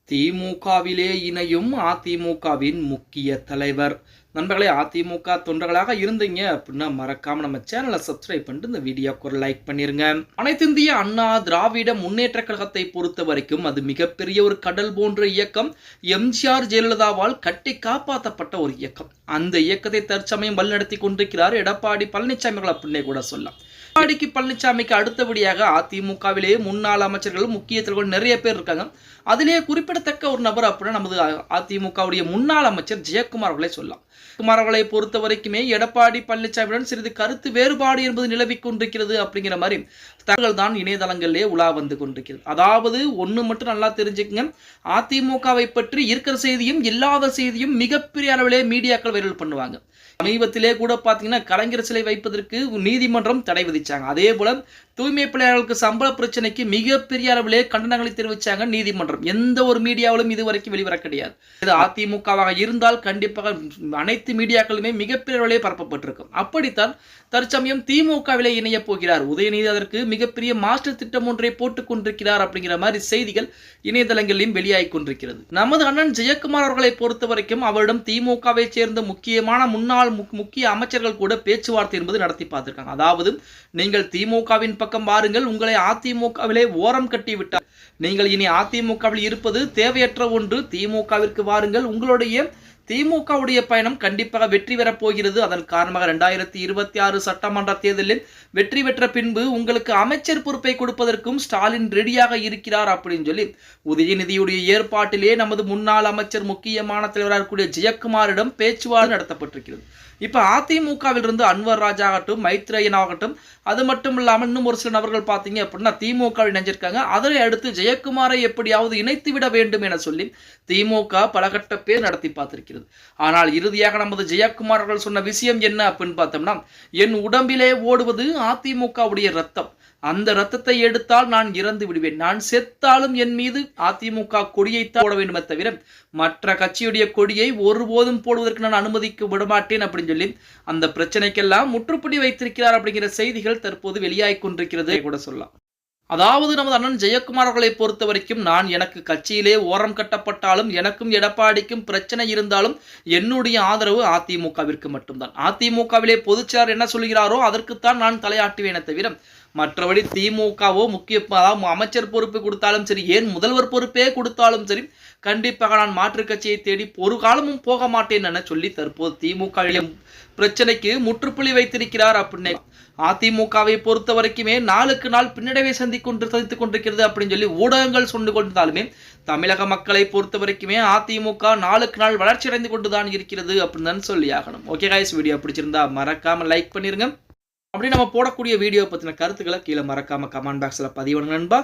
திமுகவிலே இணையும் அதிமுகவின் முக்கிய தலைவர். நண்பர்களே, அதிமுக தொண்டர்களாக இருந்தீங்க அப்படின்னா மறக்காம நம்ம சேனலை சப்ஸ்கிரைப் பண்ணிட்டு இந்த வீடியோக்கு ஒரு லைக் பண்ணிருங்க. அனைத்திந்திய அண்ணா திராவிட முன்னேற்ற கழகத்தை பொறுத்த வரைக்கும் அது மிகப்பெரிய ஒரு கடல் போன்ற இயக்கம். எம்ஜிஆர் ஜெயலலிதாவால் கட்டி காப்பாற்றப்பட்ட ஒரு இயக்கம். அந்த இயக்கத்தை தற்சமயம் வழிநடத்தி கொண்டிருக்கிறார் எடப்பாடி பழனிசாமி அவர்கள் அப்படின்னே கூட சொல்லலாம். எடப்பாடி பழனிசாமிக்கு அடுத்தபடியாக அதிமுகவிலே முன்னாள் அமைச்சர்கள் முக்கிய தலைவர்கள் நிறைய பேர் இருக்காங்க. அதிலே குறிப்பிடத்தக்க ஒரு நபர் அப்படின்னா நமது அதிமுகவுடைய முன்னாள் அமைச்சர் ஜெயக்குமார் அவர்களை சொல்லலாம். ஜெயக்குமார் அவர்களை பொறுத்த வரைக்குமே எடப்பாடி பழனிசாமியுடன் சிறிது கருத்து வேறுபாடு என்பது நிலவி கொண்டிருக்கிறது அப்படிங்கிற மாதிரி தகவல்கள் தான் இணையதளங்களிலே உலா வந்து கொண்டிருக்கிறது. அதாவது ஒன்று மட்டும் நல்லா தெரிஞ்சுக்கங்க, அதிமுகவை பற்றி இருக்கிற செய்தியும் இல்லாத செய்தியும் மிகப்பெரிய அளவிலே மீடியாக்கள் வைரல் பண்ணுவாங்க. சமீபத்திலே கூட பார்த்தீங்கன்னா கலைஞர் சிலை வைப்பதற்கு நீதிமன்றம் தடை விதிச்சாங்க. அதே போல தூய்மை பணியாளர்களுக்கு சம்பள பிரச்சனைக்கு மிகப்பெரிய அளவிலே கண்டனங்களை தெரிவிச்சாங்க நீதிமன்றம். எந்த ஒரு மீடியாவிலும் இதுவரைக்கும் வெளிவர கிடையாது. இது அதிமுகவாக இருந்தால் கண்டிப்பாக அனைத்து மீடியாக்களுமே மிகப்பெரிய அளவிலே பரப்பப்பட்டிருக்கும். அப்படித்தான் தற்சமயம் திமுகவிலே இணைய போகிறார் உதயநிதி. அதற்கு மிகப்பெரிய மாஸ்டர் திட்டம் ஒன்றை போட்டுக் கொண்டிருக்கிறார் அப்படிங்கிற மாதிரி செய்திகள் இணையதளங்களிலும் வெளியாகி கொண்டிருக்கிறது. நமது அண்ணன் ஜெயக்குமார் அவர்களை பொறுத்த வரைக்கும் அவரிடம் திமுகவை சேர்ந்த முக்கியமான முன்னாள் முக்கிய அமைச்சர்கள் கூட பேச்சுவார்த்தை என்பது நடத்தி பார்த்திருக்காங்க. அதாவது நீங்கள் திமுகவின் பக்கம் வாருங்கள், உங்களை அதிமுகவிலே ஓரம் கட்டி விட்டார், நீங்கள் இனி அதிமுகவில் இருப்பது தேவையற்ற ஒன்று, திமுகவிற்கு வாருங்கள், உங்களுடைய திமுகவுடைய பயணம் கண்டிப்பாக வெற்றி பெறப் போகிறது. அதன் காரணமாக 2026 சட்டமன்ற தேர்தலில் வெற்றி பெற்ற பின்பு உங்களுக்கு அமைச்சர் பொறுப்பை கொடுப்பதற்கும் ஸ்டாலின் ரெடியாக இருக்கிறார் அப்படின்னு சொல்லி உதயநிதியுடைய ஏற்பாட்டிலே நமது முன்னாள் அமைச்சர் முக்கியமான தலைவராக இருக்கக்கூடிய ஜெயக்குமாரிடம் பேச்சுவார்த்தை நடத்தப்பட்டிருக்கிறது. இப்ப அதிமுகவில் இருந்து அன்வர் ராஜா ஆகட்டும், மைத்ரேயன் ஆகட்டும், அது மட்டும் இல்லாமல் இன்னும் ஒரு சில நபர்கள் பார்த்தீங்க அப்படின்னா திமுக இணைஞ்சிருக்காங்க. அதனை அடுத்து ஜெயக்குமாரை எப்படியாவது இணைத்து விட வேண்டும் என சொல்லி திமுக பலகட்ட பேர் நடத்தி பார்த்திருக்கிறது. ஆனால் இறுதியாக நமது ஜெயக்குமார் அவர்கள் சொன்ன விஷயம் என்ன அப்படின்னு பார்த்தோம்னா, என் உடம்பிலே ஓடுவது அதிமுகவுடைய ரத்தம், அந்த ரத்தத்தை எடுத்தால் நான் இறந்து விடுவேன், நான் செத்தாலும் என் மீது அதிமுக கொடியைத்தான் போட வேண்டுமே தவிர மற்ற கட்சியுடைய கொடியை ஒருபோதும் போடுவதற்கு நான் அனுமதிக்க விடமாட்டேன் அப்படின்னு சொல்லி அந்த பிரச்சனைக்கெல்லாம் முற்றுப்புள்ளி வைத்திருக்கிறார் அப்படிங்கிற செய்திகள் தற்போது வெளியாகி கொண்டிருக்கிறது கூட சொல்லலாம். அதாவது நமது அண்ணன் ஜெயக்குமார் அவர்களை பொறுத்த வரைக்கும் நான் எனக்கு கட்சியிலே ஓரம் கட்டப்பட்டாலும் எனக்கும் எடப்பாடிக்கும் பிரச்சனை இருந்தாலும் என்னுடைய ஆதரவு அதிமுகவிற்கு மட்டும்தான். அதிமுகவிலே பொதுச்செயலாளர் என்ன சொல்கிறாரோ அதற்குத்தான் நான் தலையாட்டுவேனே தவிர மற்றபடி திமுகவோ முக்கிய அமைச்சர் பொறுப்பு கொடுத்தாலும் சரி, ஏன் முதல்வர் பொறுப்பே கொடுத்தாலும் சரி, கண்டிப்பாக நான் மாற்று கட்சியை தேடி ஒரு காலமும் போக மாட்டேன் என சொல்லி தற்போது திமுகவிலே பிரச்சனைக்கு முற்றுப்புள்ளி வைத்திருக்கிறார் அப்படின்னு. அதிமுகவை பொறுத்த வரைக்குமே நாளுக்கு நாள் பின்னடைவை சந்தித்துக் கொண்டிருக்கிறது அப்படின்னு சொல்லி ஊடகங்கள் சொன்னு கொண்டிருந்தாலுமே தமிழக மக்களை பொறுத்த வரைக்குமே அதிமுக நாளுக்கு நாள் வளர்ச்சி அடைந்து கொண்டுதான் இருக்கிறது அப்படின்னு தான் சொல்லி ஆகணும். ஓகே கைஸ், வீடியோ பிடிச்சிருந்தா மறக்காம லைக் பண்ணிருங்க. அப்படி நம்ம போடக்கூடிய வீடியோ பத்தின கருத்துக்களை கீழே மறக்காம கமெண்ட் பாக்ஸ்ல பதிவிடுங்க நண்பா.